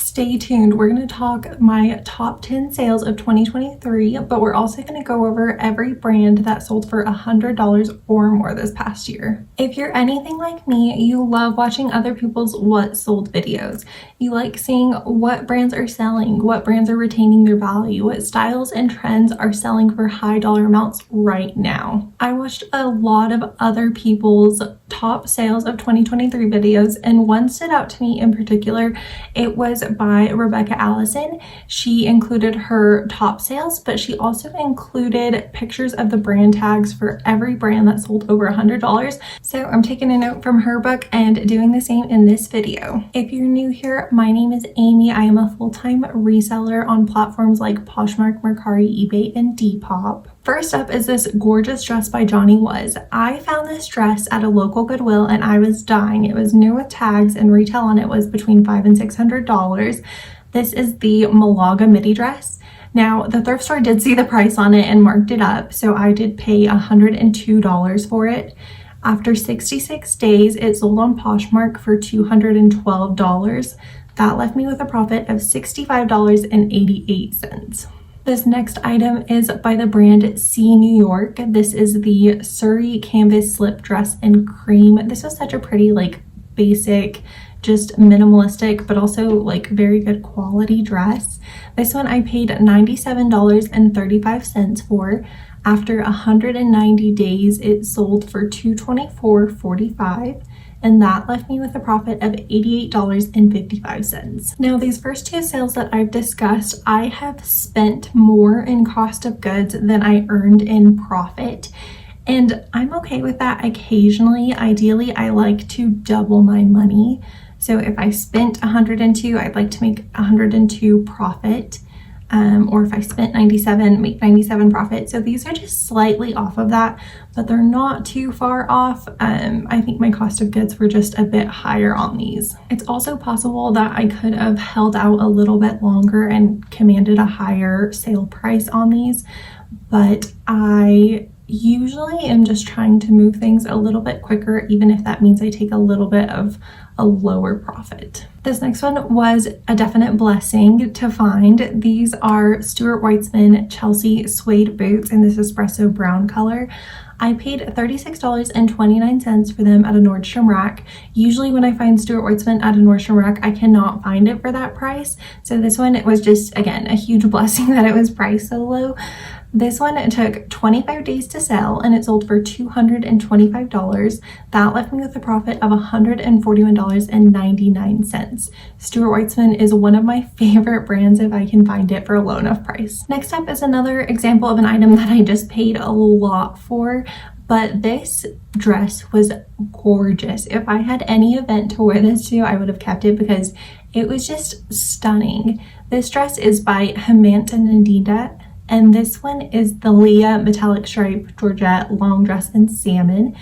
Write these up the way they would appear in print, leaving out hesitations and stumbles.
stay tuned. We're going to talk my top 10 sales of 2023, but we're also going to go over every brand that sold for $100 or more this past year. If you're anything like me, you love watching other people's what sold videos. You like seeing what brands are selling, what brands are retaining their value, what styles and trends are selling for high dollar amounts right now. I watched a lot of other people's top sales of 2023 videos, and one stood out to me in particular. It was by Rebecca Allison. She included her top sales, but she also included pictures of the brand tags for every brand that sold over $100. So I'm taking a note from her book and doing the same in this video. If you're new here, my name is Amy. I am a full-time reseller on platforms like Poshmark, Mercari, eBay, and Depop. First up is this gorgeous dress by Johnny Was. I found this dress at a local Goodwill and I was dying. It was new with tags and retail on it was between $500 and $600. This is the Malaga midi dress. Now, the thrift store did see the price on it and marked it up, so I did pay $102 for it. After 66 days, it sold on Poshmark for $212. That left me with a profit of $65.88. This next item is by the brand C New York. This is the Surrey canvas slip dress in cream. This was such a pretty, like, basic, just minimalistic, but also like very good quality dress. This one I paid $97.35 for. After 190 days, it sold for $224.45. And that left me with a profit of $88.55. Now, these first two sales that I've discussed, I have spent more in cost of goods than I earned in profit. And I'm okay with that occasionally. Ideally, I like to double my money. So if I spent 102, I'd like to make 102 profit. Or if I spent 97, make 97 profit. So these are just slightly off of that, but they're not too far off. I think my cost of goods were just a bit higher on these. It's also possible that I could have held out a little bit longer and commanded a higher sale price on these, but I usually am just trying to move things a little bit quicker, even if that means I take a little bit of a lower profit. This next one was a definite blessing to find. These are Stuart Weitzman Chelsea suede boots in this espresso brown color. I paid $36.29 for them at a Nordstrom Rack. Usually when I find Stuart Weitzman at a Nordstrom Rack, I cannot find it for that price. So this one, it was just, again, a huge blessing that it was priced so low. This one, it took 25 days to sell and it sold for $225. That left me with a profit of $141.99. Stuart Weitzman is one of my favorite brands if I can find it for a low enough price. Next up is another example of an item that I just paid a lot for, but this dress was gorgeous. If I had any event to wear this to, I would have kept it because it was just stunning. This dress is by Hemant and Nadina. And this one is the Leah metallic stripe Georgette long dress in salmon.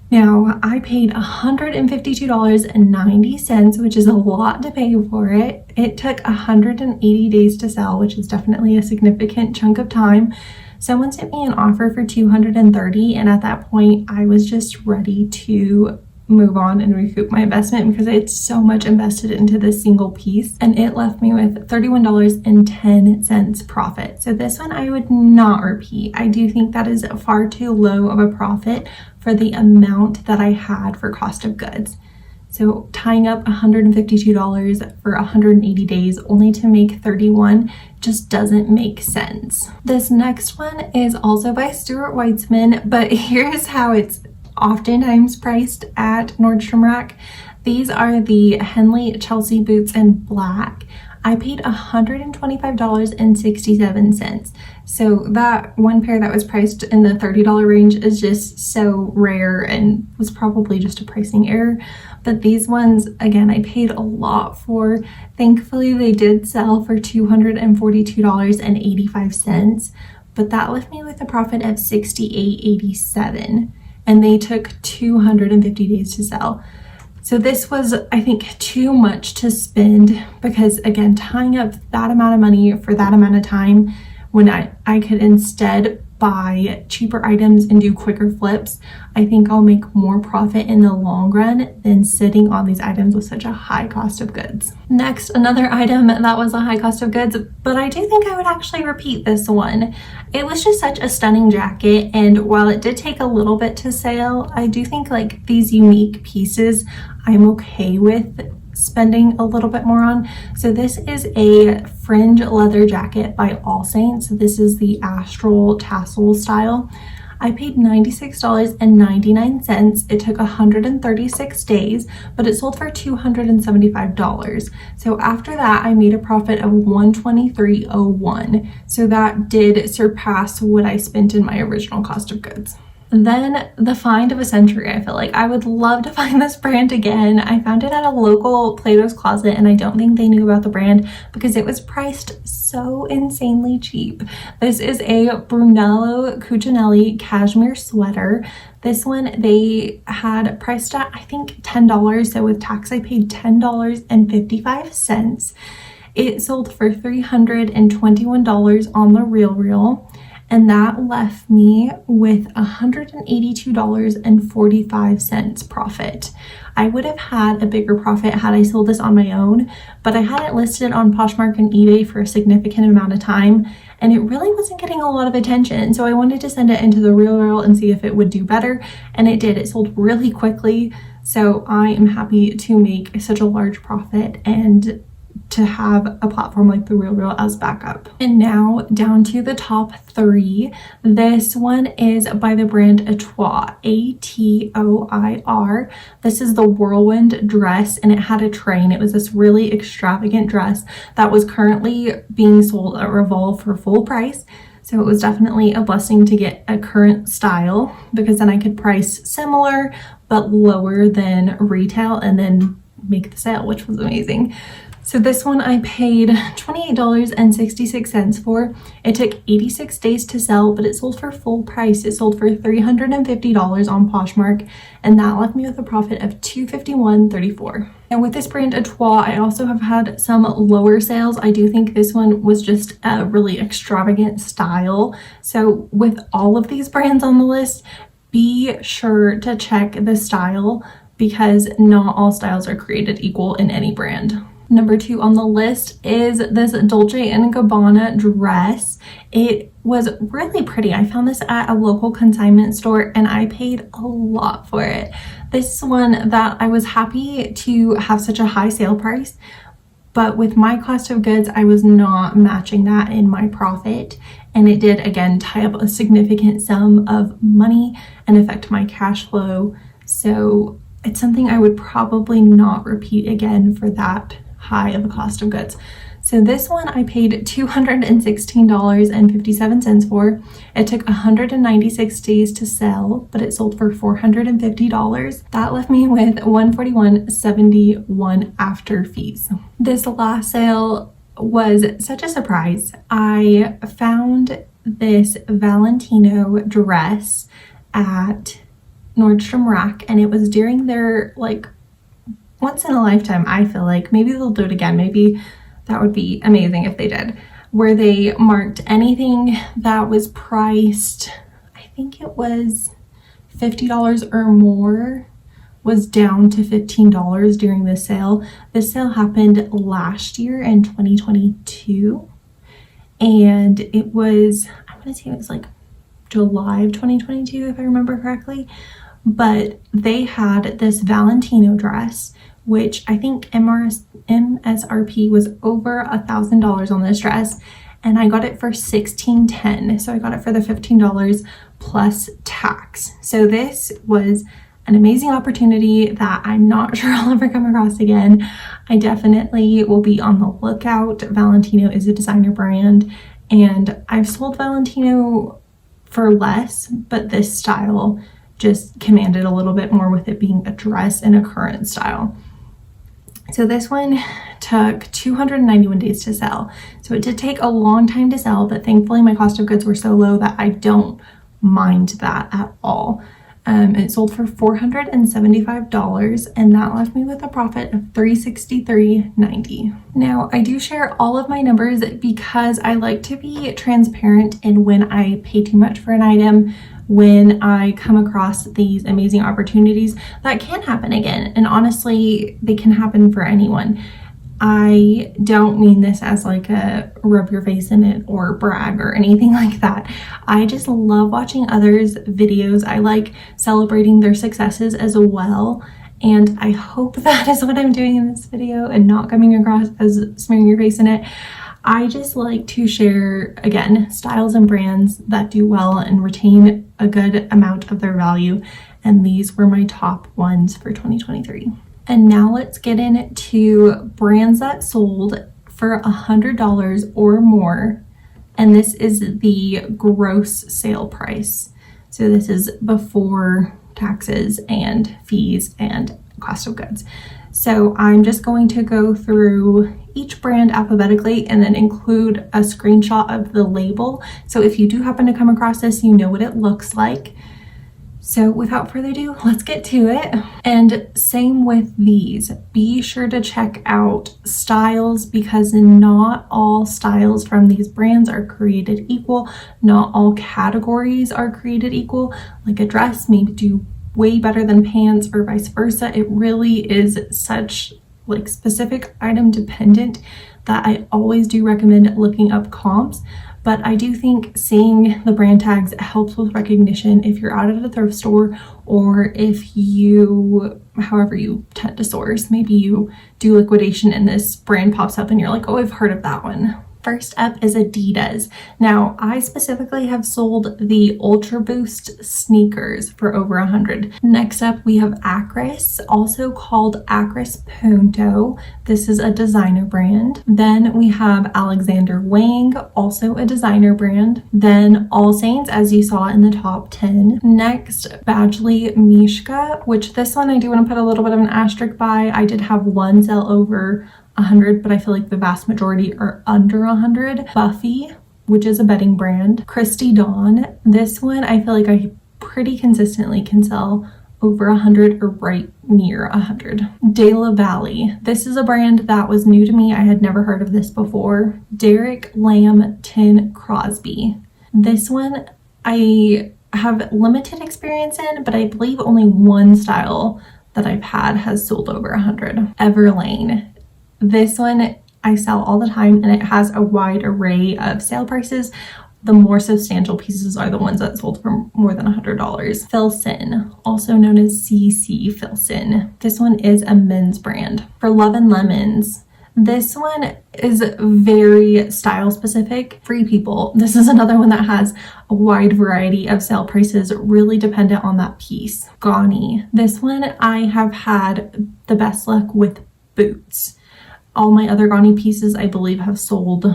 Now, I paid $152.90, which is a lot to pay for it. It took 180 days to sell, which is definitely a significant chunk of time. Someone sent me an offer for $230, and at that point, I was just ready to move on and recoup my investment because I had so much invested into this single piece, and it left me with $31.10 profit. So this one I would not repeat. I do think that is far too low of a profit for the amount that I had for cost of goods. So tying up $152 for 180 days only to make 31 just doesn't make sense. This next one is also by Stuart Weitzman, but here's how it's oftentimes priced at Nordstrom Rack. These are the Henley Chelsea boots in black. I paid $125.67. So that one pair that was priced in the $30 range is just so rare and was probably just a pricing error. But these ones, again, I paid a lot for. Thankfully, they did sell for $242.85, but that left me with a profit of $68.87. And they took 250 days to sell. So this was, I think, too much to spend because, again, tying up that amount of money for that amount of time when I could instead buy cheaper items and do quicker flips, I think I'll make more profit in the long run than sitting on these items with such a high cost of goods. Next, another item that was a high cost of goods, but I do think I would actually repeat this one. It was just such a stunning jacket, and while it did take a little bit to sell, I do think like these unique pieces I'm okay with spending a little bit more on. So this is a fringe leather jacket by All Saints. This is the Astral tassel style. I paid $96.99. It took 136 days, but it sold for $275. So after that, I made a profit of $123.01. So that did surpass what I spent in my original cost of goods. Then the find of a century, I feel like I would love to find this brand again. I found it at a local Plato's Closet, and I don't think they knew about the brand because it was priced so insanely cheap. This is a Brunello Cucinelli cashmere sweater. This one they had priced at I think $10, so with tax I paid $10.55. It sold for $321 on the RealReal. And that left me with $182.45 profit. I would have had a bigger profit had I sold this on my own, but I had it listed on Poshmark and eBay for a significant amount of time, and it really wasn't getting a lot of attention. So I wanted to send it into the RealReal and see if it would do better, and it did. It sold really quickly, so I am happy to make such a large profit and to have a platform like the RealReal as backup. And now down to the top three. This one is by the brand Atoir, A-T-O-I-R. This is the Whirlwind dress, and it had a train. It was this really extravagant dress that was currently being sold at Revolve for full price. So it was definitely a blessing to get a current style, because then I could price similar but lower than retail and then make the sale, which was amazing. So this one I paid $28.66 for. It took 86 days to sell, but it sold for full price. It sold for $350 on Poshmark, and that left me with a profit of $251.34. And with this brand Atoir, I also have had some lower sales. I do think this one was just a really extravagant style. So with all of these brands on the list, be sure to check the style, because not all styles are created equal in any brand. Number 2 on the list is this Dolce & Gabbana dress. It was really pretty. I found this at a local consignment store and I paid a lot for it. This one that I was happy to have such a high sale price, but with my cost of goods, I was not matching that in my profit. And it did, again, tie up a significant sum of money and affect my cash flow. So it's something I would probably not repeat again for that high of a cost of goods. So this one I paid $216.57 for. It took 196 days to sell, but it sold for $450. That left me with $141.71 after fees. This last sale was such a surprise. I found this Valentino dress at Nordstrom Rack, and it was during their like once in a lifetime, I feel like, maybe they'll do it again, maybe that would be amazing if they did, where they marked anything that was priced, I think it was $50 or more, was down to $15 during this sale. This sale happened last year in 2022, and it was, I want to say it was like July of 2022 if I remember correctly. But they had this Valentino dress, which I think MSRP was over $1,000 on this dress, and I got it for $1,610. So I got it for the $15 plus tax. So this was an amazing opportunity that I'm not sure I'll ever come across again. I definitely will be on the lookout. Valentino is a designer brand, and I've sold Valentino for less, but this style just commanded a little bit more with it being a dress in a current style. So this one took 291 days to sell. So it did take a long time to sell, but thankfully my cost of goods were so low that I don't mind that at all. It sold for $475, and that left me with a profit of $363.90. Now, I do share all of my numbers because I like to be transparent in when I pay too much for an item, when I come across these amazing opportunities that can happen again. And honestly, they can happen for anyone. I don't mean this as like a rub your face in it or brag or anything like that. I just love watching others' videos. I like celebrating their successes as well. And I hope that is what I'm doing in this video and not coming across as smearing your face in it. I just like to share, again, styles and brands that do well and retain a good amount of their value. And these were my top ones for 2023. And now let's get into brands that sold for $100 or more. And this is the gross sale price. So this is before taxes and fees and cost of goods. So I'm just going to go through each brand alphabetically and then include a screenshot of the label. So if you do happen to come across this, you know what it looks like. So without further ado, let's get to it. And same with these. Be sure to check out styles because not all styles from these brands are created equal. Not all categories are created equal. Like a dress may do way better than pants or vice versa. It really is such like specific item dependent that I always do recommend looking up comps. But I do think seeing the brand tags helps with recognition if you're out at a thrift store or if you, however you tend to source, maybe you do liquidation and this brand pops up and you're like, oh, I've heard of that one. First up is Adidas. Now, I specifically have sold the Ultra Boost sneakers for over $100. Next up, we have Acris, also called Acris Punto. This is a designer brand. Then we have Alexander Wang, also a designer brand. Then All Saints, as you saw in the top 10. Next, Badgley Mishka, which this one I do want to put a little bit of an asterisk by. I did have one sell over 100, but I feel like the vast majority are under 100. Buffy, which is a bedding brand. Christy Dawn, this one I feel like I pretty consistently can sell over 100 or right near 100. De La Valle, this is a brand that was new to me. I had never heard of this before. Derek Lam Tin Crosby. This one I have limited experience in, but I believe only one style that I've had has sold over 100. Everlane. This one I sell all the time and it has a wide array of sale prices. The more substantial pieces are the ones that sold for more than $100. Filson, also known as CC Filson. This one is a men's brand. For Love and Lemons, this one is very style specific. Free People, this is another one that has a wide variety of sale prices, really dependent on that piece. Gani, this one I have had the best luck with boots. All my other Gani pieces, I believe, have sold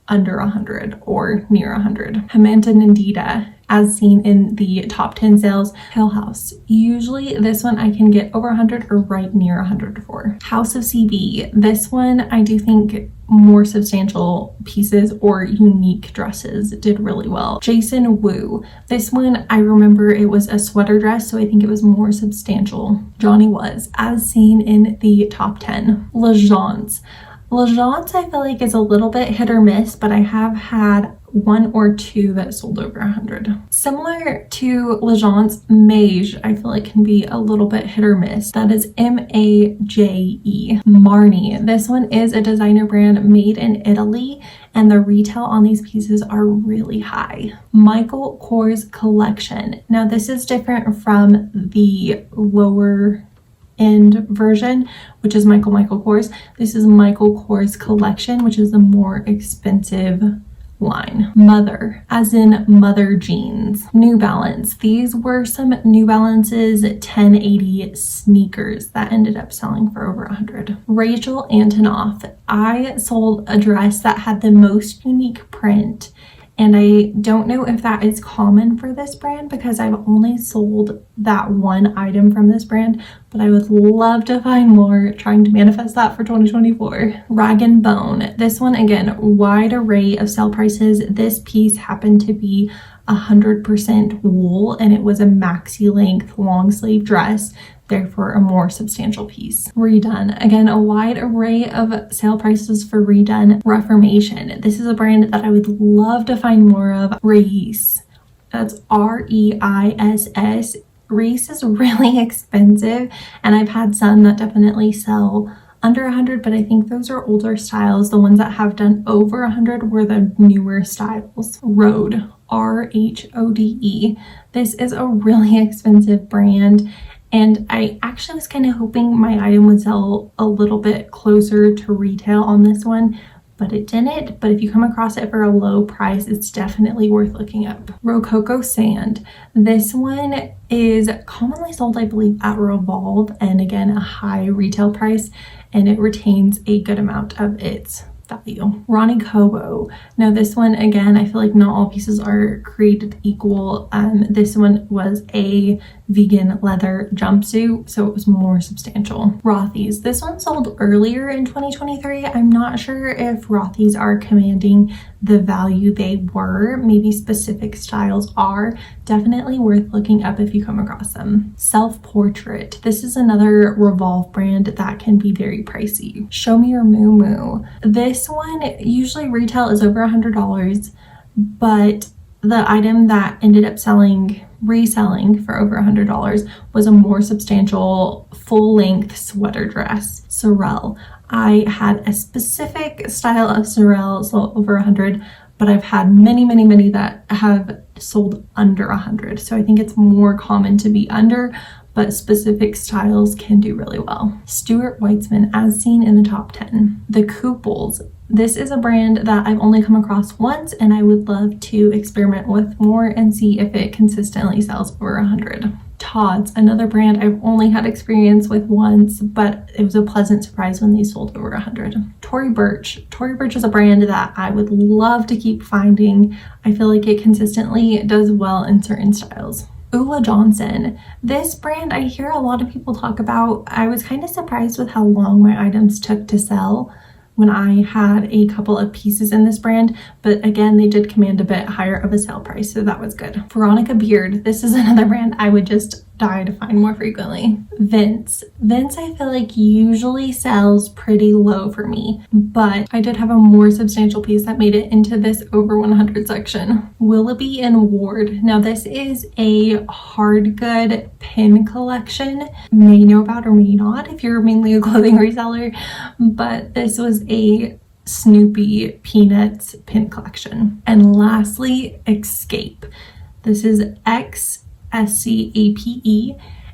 under 100 or near 100. Hamanta Nandita, as seen in the top 10 sales. Hill House, usually this one I can get over 100 or right near 100 for. House of CB, this one I do think more substantial pieces or unique dresses did really well. Jason Wu, this one I remember it was a sweater dress, so I think it was more substantial. Johnny Was, as seen in the top 10. L'Agence. L'Agence I feel like is a little bit hit or miss, but I have had one or two that sold over 100. Similar to L'Agence, Maje I feel like can be a little bit hit or miss. That is Maje. Marni, this one is a designer brand made in Italy and the retail on these pieces are really high. Michael Kors Collection. Now this is different from the lower end version, which is Michael Kors. This is Michael Kors Collection, which is the more expensive line. Mother, as in mother jeans. New Balance, these were some New Balances 1080 sneakers that ended up selling for over 100. Rachel Antonoff, I sold a dress that had the most unique print, and I don't know if that is common for this brand because I've only sold that one item from this brand, but I would love to find more, trying to manifest that for 2024. Rag and Bone, this one again, wide array of sale prices. This piece happened to be 100% wool, and it was a maxi length long sleeve dress, therefore a more substantial piece. Redone. Again, a wide array of sale prices for Redone. Reformation. This is a brand that I would love to find more of. Reis. That's Reiss. Reis is really expensive, and I've had some that definitely sell under 100, but I think those are older styles. The ones that have done over 100 were the newer styles. Rhode. RHODE. This is a really expensive brand, and I actually was kind of hoping my item would sell a little bit closer to retail on this one, but it didn't. But if you come across it for a low price, it's definitely worth looking up. Rococo Sand. This one is commonly sold, I believe, at Revolve, and again, a high retail price, and it retains a good amount of its value. Ronnie Kobo. Now this one, again, I feel like not all pieces are created equal. This one was a vegan leather jumpsuit, so it was more substantial. Rothy's. This one sold earlier in 2023. I'm not sure if Rothy's are commanding the value they were. Maybe specific styles are. Definitely worth looking up if you come across them. Self Portrait. This is another Revolve brand that can be very pricey. Show Me Your Moo Moo. This one usually retail is over $100, but the item that ended up reselling for over $100 was a more substantial full-length sweater dress. Sorel. I had a specific style of Sorel sold over 100, but I've had many that have sold under 100. So I think it's more common to be under, but specific styles can do really well. Stuart Weitzman, as seen in the top 10. The Couples. This is a brand that I've only come across once, and I would love to experiment with more and see if it consistently sells over 100. Todd's, another brand I've only had experience with once, but it was a pleasant surprise when they sold over 100. Tory Burch. Tory Burch is a brand that I would love to keep finding. I feel like it consistently does well in certain styles. Ula Johnson. This brand I hear a lot of people talk about. I was kind of surprised with how long my items took to sell when I had a couple of pieces in this brand, but again, they did command a bit higher of a sale price, so that was good. Veronica Beard. This is another brand I would just die to find more frequently. Vince. Vince, I feel like usually sells pretty low for me, but I did have a more substantial piece that made it into this over 100 section. Willoughby and Ward. Now this is a hard good pin collection. May know about or may not if you're mainly a clothing reseller, but this was a Snoopy Peanuts pin collection. And lastly, Escape. This is XSCAPE,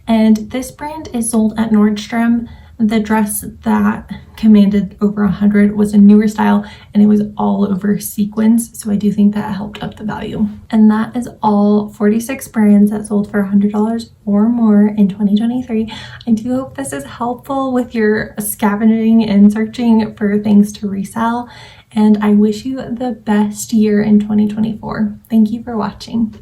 and this brand is sold at Nordstrom. The dress that commanded over 100 was a newer style, and it was all over sequins, so I do think that helped up the value. And that is all 46 brands that sold for $100 or more in 2023. I do hope this is helpful with your scavenging and searching for things to resell, and I wish you the best year in 2024. Thank you for watching.